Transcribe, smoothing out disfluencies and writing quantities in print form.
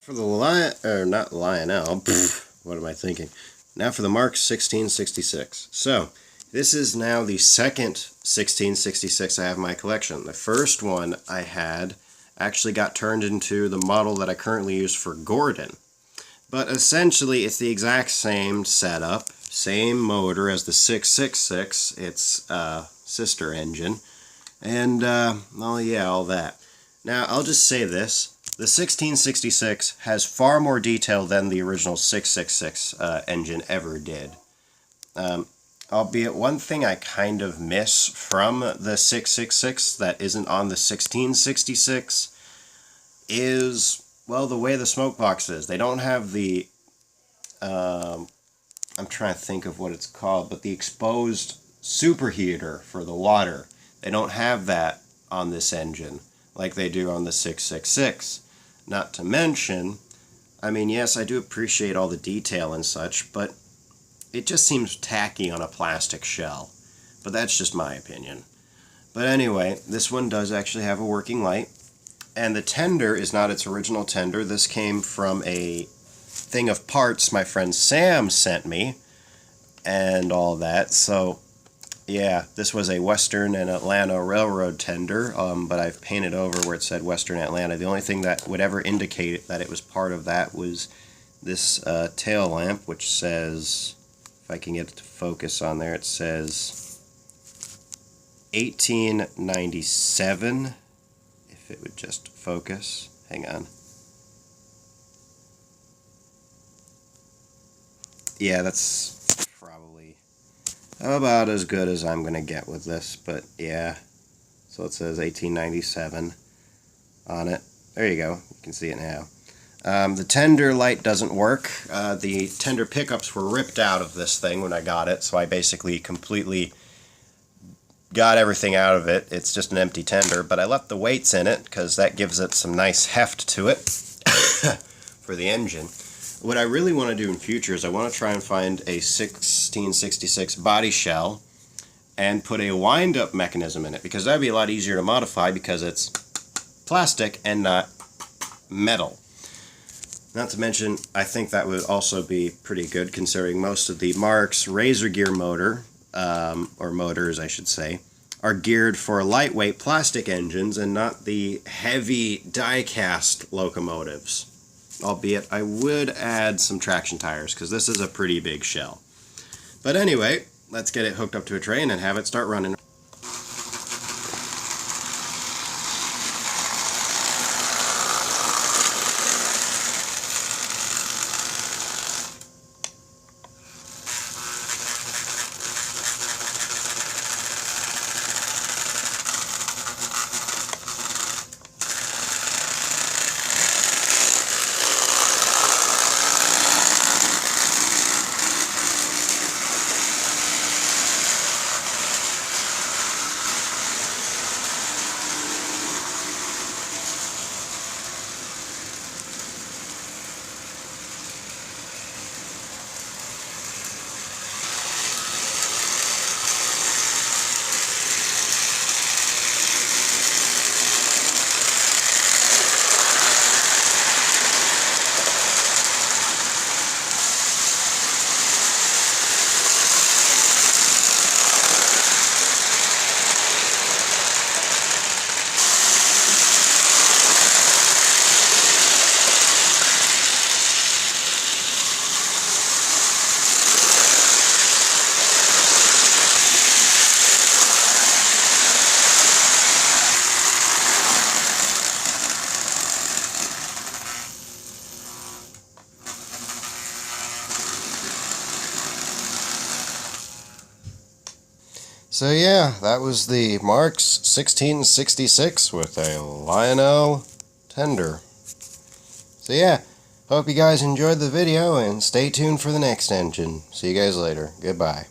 For the not Lionel, what am I thinking? Now for the Marx 1666. So, this is now the second 1666 I have in my collection. The first one I had actually got turned into the model that I currently use for Gordon. But essentially, it's the exact same setup, same motor as the 666, its sister engine, and, well, yeah, all that. Now, I'll just say this. The 1666 has far more detail than the original 666 engine ever did. Albeit one thing I kind of miss from the 666 that isn't on the 1666 is, well, the way the smoke box is. They don't have the, I'm trying to think of what it's called, but the exposed superheater for the water. They don't have that on this engine like they do on the 666. Not to mention, I mean, yes, I do appreciate all the detail and such, but it just seems tacky on a plastic shell. But that's just my opinion. But anyway, this one does actually have a working light. And the tender is not its original tender. This came from a thing of parts my friend Sam sent me and all that. So, yeah, this was a Western and Atlanta Railroad tender, but I've painted over where it said Western Atlanta. The only thing that would ever indicate that it was part of that was this tail lamp, which says, if I can get it to focus on there, it says 1897, if it would just focus. Hang on. Yeah, that's probably about as good as I'm going to get with this, but yeah. So it says 1897 on it. There you go. You can see it now. The tender light doesn't work. The tender pickups were ripped out of this thing when I got it, so I basically completely got everything out of it. It's just an empty tender, but I left the weights in it because that gives it some nice heft to it for the engine. What I really want to do in future is I want to try and find a 1666 body shell and put a wind-up mechanism in it, because that would be a lot easier to modify because it's plastic and not metal. Not to mention, I think that would also be pretty good considering most of the Marx razor gear motor, or motors I should say, are geared for lightweight plastic engines and not the heavy die-cast locomotives. Albeit, I would add some traction tires, because this is a pretty big shell. But anyway, let's get it hooked up to a train and have it start running. So yeah, that was the Marx 1666 with a Lionel tender. So yeah, hope you guys enjoyed the video and stay tuned for the next engine. See you guys later. Goodbye.